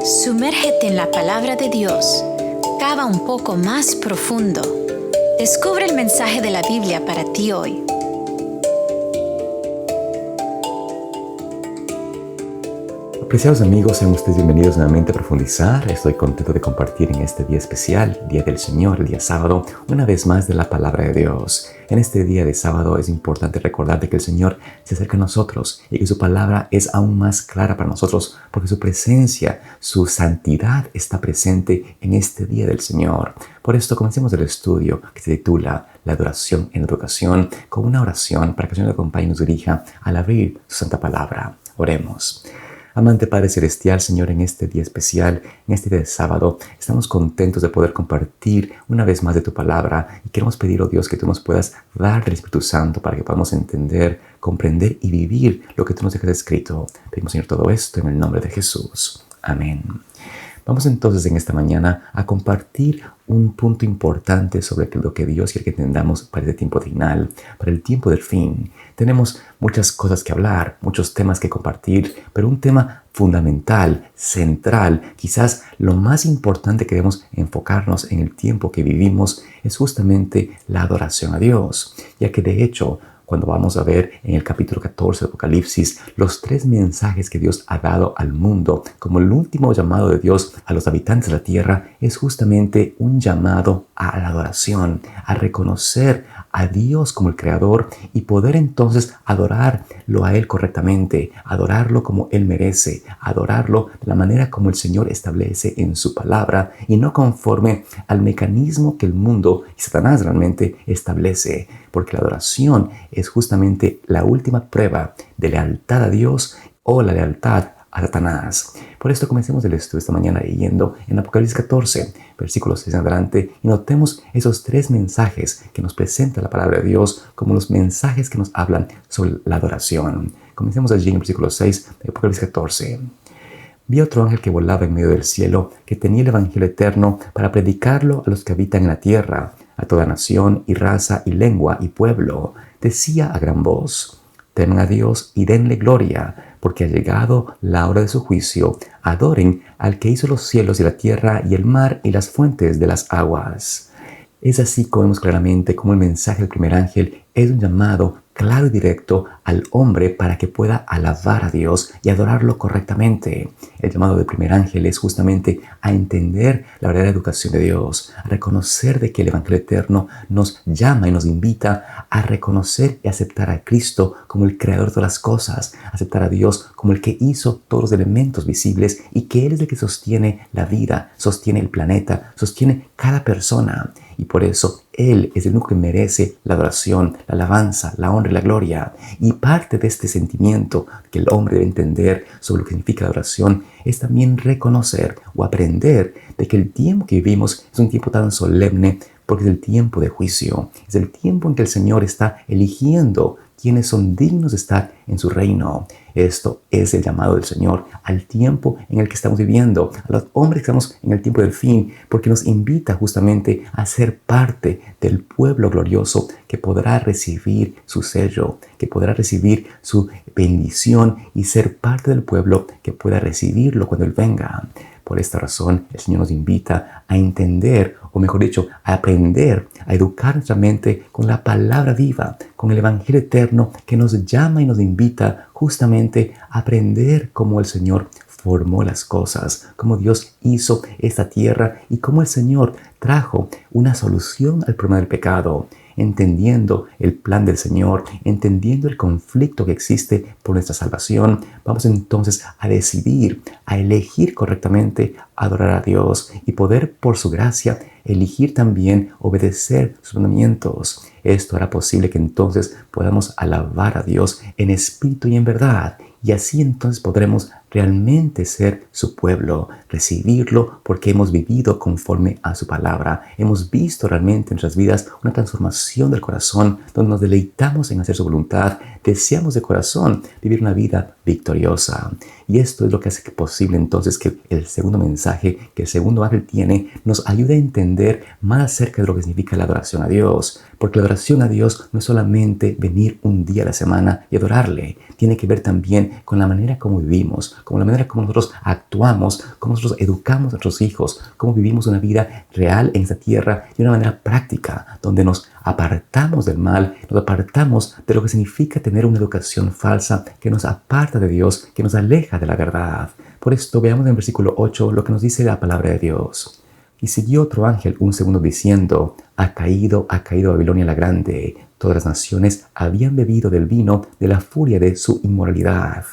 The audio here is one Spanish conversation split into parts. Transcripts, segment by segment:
Sumérgete en la palabra de Dios. Cava un poco más profundo. Descubre el mensaje de la Biblia para ti hoy. Apreciados amigos, sean ustedes bienvenidos nuevamente a Profundizar. Estoy contento de compartir en este día especial, Día del Señor, el día sábado, una vez más de la Palabra de Dios. En este día de sábado es importante recordar de que el Señor se acerca a nosotros y que su palabra es aún más clara para nosotros porque su presencia, su santidad está presente en este día del Señor. Por esto comencemos el estudio que se titula La adoración en educación con una oración para que el Señor nos acompañe y nos dirija al abrir su santa palabra. Oremos. Amante Padre Celestial, Señor, en este día especial, en este día de sábado, estamos contentos de poder compartir una vez más de tu palabra y queremos pedir, oh Dios, que tú nos puedas dar del Espíritu Santo para que podamos entender, comprender y vivir lo que tú nos dejas escrito. Pedimos, Señor, todo esto en el nombre de Jesús. Amén. Vamos entonces en esta mañana a compartir un punto importante sobre lo que Dios quiere que entendamos para este tiempo final, para el tiempo del fin. Tenemos muchas cosas que hablar, muchos temas que compartir, pero un tema fundamental, central, quizás lo más importante que debemos enfocarnos en el tiempo que vivimos es justamente la adoración a Dios, ya que de hecho, cuando vamos a ver en el capítulo 14 de Apocalipsis los 3 mensajes que Dios ha dado al mundo como el último llamado de Dios a los habitantes de la tierra, es justamente un llamado a la adoración, a reconocer a Dios como el Creador y poder entonces adorarlo a Él correctamente, adorarlo como Él merece, adorarlo de la manera como el Señor establece en su palabra y no conforme al mecanismo que el mundo y Satanás realmente establece, porque la adoración es justamente la última prueba de lealtad a Dios o la lealtad a Satanás. Por esto comencemos el estudio esta mañana leyendo en Apocalipsis 14, versículos 6 en adelante, y notemos esos 3 mensajes que nos presenta la palabra de Dios como los mensajes que nos hablan sobre la adoración. Comencemos allí en el versículo 6 de Apocalipsis 14. Vi otro ángel que volaba en medio del cielo, que tenía el evangelio eterno para predicarlo a los que habitan en la tierra, a toda nación y raza y lengua y pueblo. Decía a gran voz: teman a Dios y denle gloria, porque ha llegado la hora de su juicio. Adoren al que hizo los cielos y la tierra y el mar y las fuentes de las aguas. Es así como vemos claramente cómo el mensaje del primer ángel es un llamado claro y directo al hombre para que pueda alabar a Dios y adorarlo correctamente. El llamado del primer ángel es justamente a entender la verdadera educación de Dios, a reconocer de que el Evangelio eterno nos llama y nos invita a reconocer y aceptar a Cristo como el creador de todas las cosas, aceptar a Dios como el que hizo todos los elementos visibles y que Él es el que sostiene la vida, sostiene el planeta, sostiene cada persona. Y por eso Él es el único que merece la adoración, la alabanza, la honra y la gloria. Y parte de este sentimiento que el hombre debe entender sobre lo que significa la adoración es también reconocer o aprender de que el tiempo que vivimos es un tiempo tan solemne porque es el tiempo de juicio. Es el tiempo en que el Señor está eligiendo quienes son dignos de estar en su reino. Esto es el llamado del Señor al tiempo en el que estamos viviendo, a los hombres que estamos en el tiempo del fin, porque nos invita justamente a ser parte del pueblo glorioso que podrá recibir su sello, que podrá recibir su bendición y ser parte del pueblo que pueda recibirlo cuando Él venga. Por esta razón, el Señor nos invita a entender, o mejor dicho, a aprender, a educar nuestra mente con la palabra viva, con el Evangelio eterno que nos llama y nos invita justamente a aprender cómo el Señor formó las cosas, cómo Dios hizo esta tierra y cómo el Señor trajo una solución al problema del pecado. Entendiendo el plan del Señor, entendiendo el conflicto que existe por nuestra salvación, vamos entonces a decidir, a elegir correctamente adorar a Dios y poder por su gracia elegir también obedecer sus mandamientos. Esto hará posible que entonces podamos alabar a Dios en espíritu y en verdad. Y así entonces podremos realmente ser su pueblo, recibirlo porque hemos vivido conforme a su palabra. Hemos visto realmente en nuestras vidas una transformación del corazón donde nos deleitamos en hacer su voluntad. Deseamos de corazón vivir una vida victoriosa. Y esto es lo que hace posible entonces que el segundo mensaje que el segundo ángel tiene nos ayude a entender más acerca de lo que significa la adoración a Dios. Porque la adoración a Dios no es solamente venir un día a la semana y adorarle. Tiene que ver también con la manera como vivimos, como la manera como nosotros actuamos, cómo nosotros educamos a nuestros hijos, cómo vivimos una vida real en esta tierra de una manera práctica, donde nos apartamos del mal, nos apartamos de lo que significa tener una educación falsa que nos aparta de Dios, que nos aleja de la verdad. Por esto veamos en el versículo 8 lo que nos dice la palabra de Dios. Y siguió otro ángel un segundo diciendo, ha caído Babilonia la grande. Todas las naciones habían bebido del vino de la furia de su inmoralidad.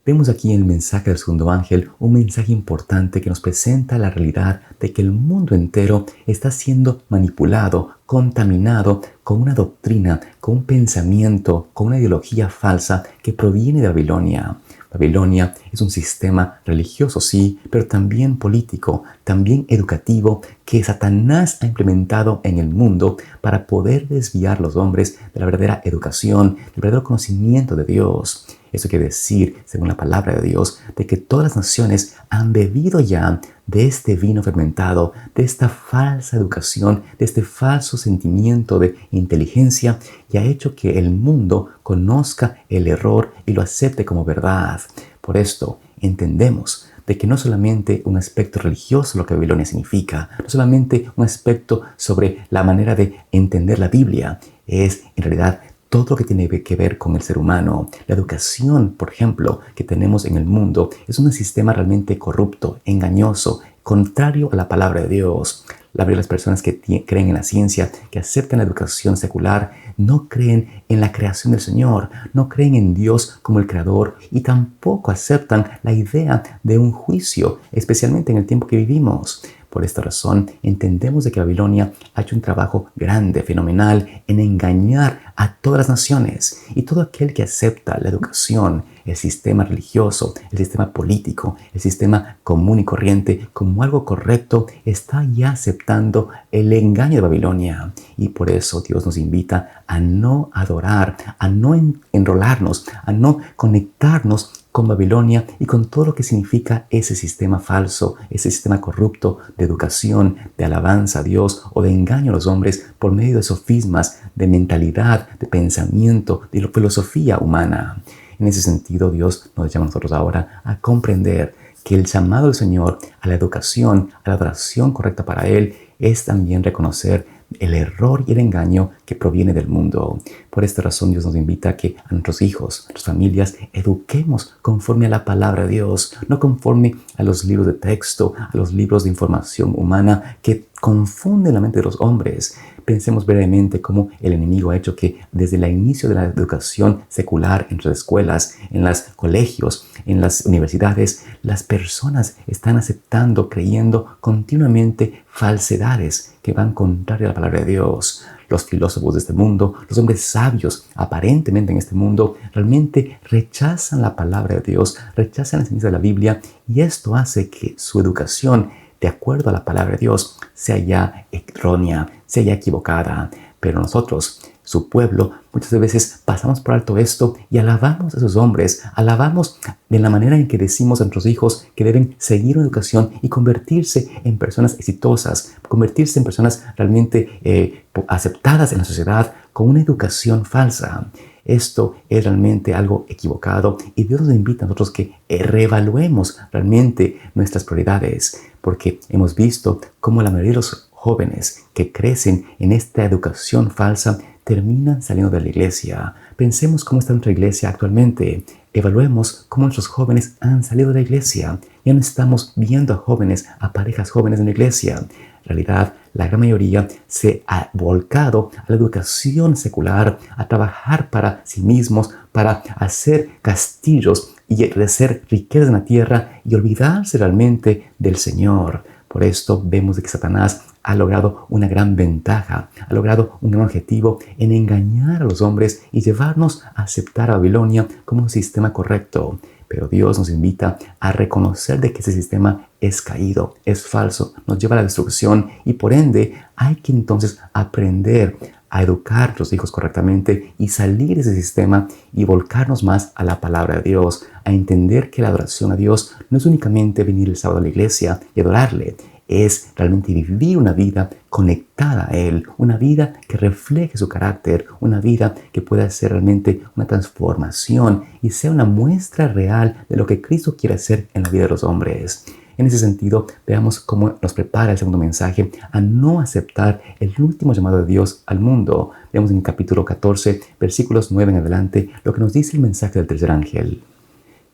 Vemos aquí en el mensaje del segundo ángel un mensaje importante que nos presenta la realidad de que el mundo entero está siendo manipulado, contaminado con una doctrina, con un pensamiento, con una ideología falsa que proviene de Babilonia. Babilonia es un sistema religioso, sí, pero también político, también educativo, que Satanás ha implementado en el mundo para poder desviar a los hombres de la verdadera educación, del verdadero conocimiento de Dios. Eso quiere decir, según la palabra de Dios, de que todas las naciones han bebido ya de este vino fermentado, de esta falsa educación, de este falso sentimiento de inteligencia, y ha hecho que el mundo conozca el error y lo acepte como verdad. Por esto entendemos de que no solamente un aspecto religioso lo que Babilonia significa, no solamente un aspecto sobre la manera de entender la Biblia, es en realidad todo lo que tiene que ver con el ser humano. La educación, por ejemplo, que tenemos en el mundo es un sistema realmente corrupto, engañoso, contrario a la palabra de Dios. La mayoría de las personas que creen en la ciencia, que aceptan la educación secular, no creen en la creación del Señor, no creen en Dios como el Creador y tampoco aceptan la idea de un juicio, especialmente en el tiempo que vivimos. Por esta razón, entendemos de que Babilonia ha hecho un trabajo grande, fenomenal, en engañar a todas las naciones. Y todo aquel que acepta la educación, el sistema religioso, el sistema político, el sistema común y corriente como algo correcto, está ya aceptando el engaño de Babilonia. Y por eso Dios nos invita a no adorar, a no enrolarnos, a no conectarnos con Babilonia y con todo lo que significa ese sistema falso, ese sistema corrupto de educación, de alabanza a Dios o de engaño a los hombres por medio de sofismas, de mentalidad, de pensamiento, de filosofía humana. En ese sentido, Dios nos llama a nosotros ahora a comprender que el llamado del Señor a la educación, a la adoración correcta para Él, es también reconocer el error y el engaño que proviene del mundo. Por esta razón Dios nos invita a que a nuestros hijos, a nuestras familias, eduquemos conforme a la palabra de Dios, no conforme a los libros de texto, a los libros de información humana que confunden la mente de los hombres. Pensemos brevemente cómo el enemigo ha hecho que desde el inicio de la educación secular en las escuelas, en los colegios, en las universidades, las personas están aceptando, creyendo continuamente falsedades que van contrario a la palabra de Dios. Los filósofos de este mundo, los hombres sabios aparentemente en este mundo, realmente rechazan la palabra de Dios, rechazan la enseñanza de la Biblia, y esto hace que su educación, de acuerdo a la palabra de Dios, sea ya errónea, sea ya equivocada. Pero nosotros, su pueblo, muchas veces pasamos por alto esto y alabamos a esos hombres, alabamos de la manera en que decimos a nuestros hijos que deben seguir una educación y convertirse en personas exitosas, convertirse en personas realmente aceptadas en la sociedad con una educación falsa. Esto es realmente algo equivocado y Dios nos invita a nosotros que reevaluemos realmente nuestras prioridades, porque hemos visto cómo la mayoría de los jóvenes que crecen en esta educación falsa terminan saliendo de la iglesia. Pensemos cómo está nuestra iglesia actualmente. Evaluemos cómo nuestros jóvenes han salido de la iglesia. Ya no estamos viendo a jóvenes, a parejas jóvenes en la iglesia. En realidad, la gran mayoría se ha volcado a la educación secular, a trabajar para sí mismos, para hacer castillos y hacer riquezas en la tierra y olvidarse realmente del Señor. Por esto vemos de que Satanás ha logrado una gran ventaja, ha logrado un gran objetivo en engañar a los hombres y llevarnos a aceptar a Babilonia como un sistema correcto. Pero Dios nos invita a reconocer de que ese sistema es caído, es falso, nos lleva a la destrucción y por ende hay que entonces aprender a educar a los hijos correctamente y salir de ese sistema y volcarnos más a la palabra de Dios, a entender que la adoración a Dios no es únicamente venir el sábado a la iglesia y adorarle, es realmente vivir una vida conectada a Él, una vida que refleje su carácter, una vida que pueda ser realmente una transformación y sea una muestra real de lo que Cristo quiere hacer en la vida de los hombres. En ese sentido, veamos cómo nos prepara el segundo mensaje a no aceptar el último llamado de Dios al mundo. Vemos en el capítulo 14, versículos 9 en adelante, lo que nos dice el mensaje del tercer ángel.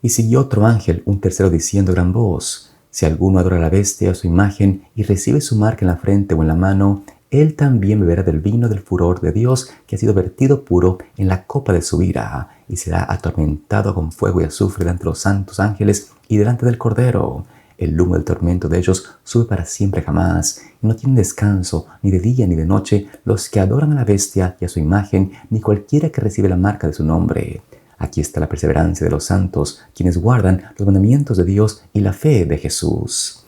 Y siguió otro ángel, un tercero, diciendo a gran voz: si alguno adora a la bestia o su imagen y recibe su marca en la frente o en la mano, él también beberá del vino del furor de Dios, que ha sido vertido puro en la copa de su ira, y será atormentado con fuego y azufre delante de los santos ángeles y delante del Cordero. El humo del tormento de ellos sube para siempre jamás, y no tienen descanso, ni de día ni de noche, los que adoran a la bestia y a su imagen, ni cualquiera que recibe la marca de su nombre. Aquí está la perseverancia de los santos, quienes guardan los mandamientos de Dios y la fe de Jesús.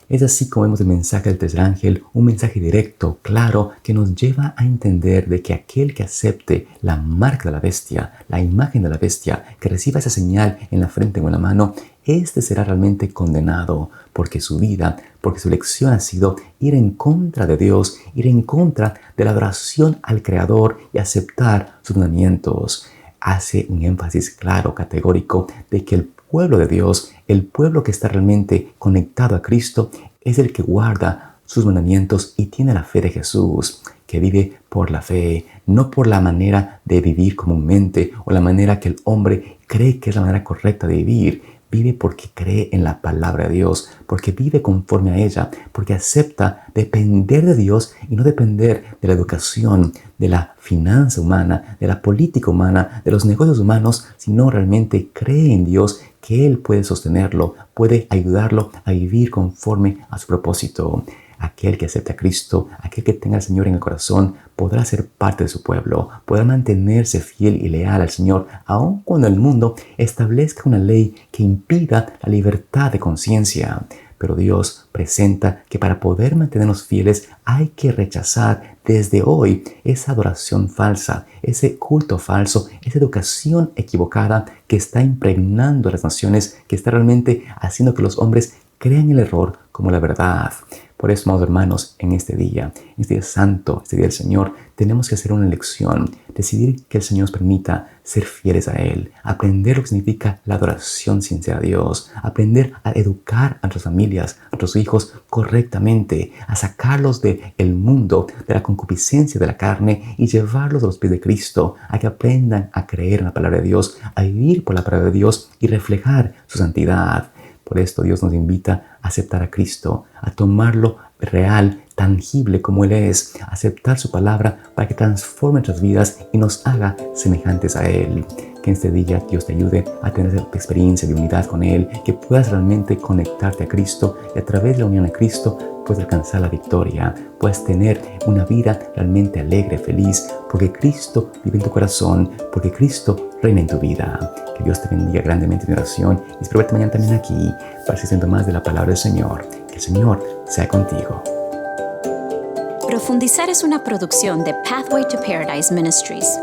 Es así como vemos el mensaje del tercer ángel, un mensaje directo, claro, que nos lleva a entender de que aquel que acepte la marca de la bestia, la imagen de la bestia, que reciba esa señal en la frente o en la mano, este será realmente condenado, porque su vida, porque su elección ha sido ir en contra de Dios, ir en contra de la adoración al Creador y aceptar sus mandamientos. Hace un énfasis claro, categórico, de que el pueblo de Dios, el pueblo que está realmente conectado a Cristo, es el que guarda sus mandamientos y tiene la fe de Jesús, que vive por la fe, no por la manera de vivir comúnmente o la manera que el hombre cree que es la manera correcta de vivir. Vive porque cree en la palabra de Dios, porque vive conforme a ella, porque acepta depender de Dios y no depender de la educación, de la finanza humana, de la política humana, de los negocios humanos, sino realmente cree en Dios, que Él puede sostenerlo, puede ayudarlo a vivir conforme a su propósito. Aquel que acepta a Cristo, aquel que tenga al Señor en el corazón, podrá ser parte de su pueblo, podrá mantenerse fiel y leal al Señor, aun cuando el mundo establezca una ley que impida la libertad de conciencia. Pero Dios presenta que para poder mantenernos fieles hay que rechazar desde hoy esa adoración falsa, ese culto falso, esa educación equivocada que está impregnando a las naciones, que está realmente haciendo que los hombres crean el error como la verdad. Por eso, amados hermanos, en este día santo, este día del Señor, tenemos que hacer una elección, decidir que el Señor nos permita ser fieles a Él, aprender lo que significa la adoración sincera a Dios, aprender a educar a nuestras familias, a nuestros hijos correctamente, a sacarlos del mundo, de la concupiscencia de la carne y llevarlos a los pies de Cristo, a que aprendan a creer en la palabra de Dios, a vivir por la palabra de Dios y reflejar su santidad. Por esto Dios nos invita a aceptar a Cristo, a tomarlo real, tangible como Él es, a aceptar su palabra para que transforme nuestras vidas y nos haga semejantes a Él. Que en este día Dios te ayude a tener esta experiencia de unidad con Él, que puedas realmente conectarte a Cristo y a través de la unión a Cristo puedes alcanzar la victoria, puedes tener una vida realmente alegre, feliz, porque Cristo vive en tu corazón, porque Cristo reina en tu vida. Que Dios te bendiga grandemente en mi oración y espero verte mañana también aquí para seguir siendo más de la palabra del Señor. Que el Señor sea contigo. Profundizar es una producción de Pathway to Paradise Ministries.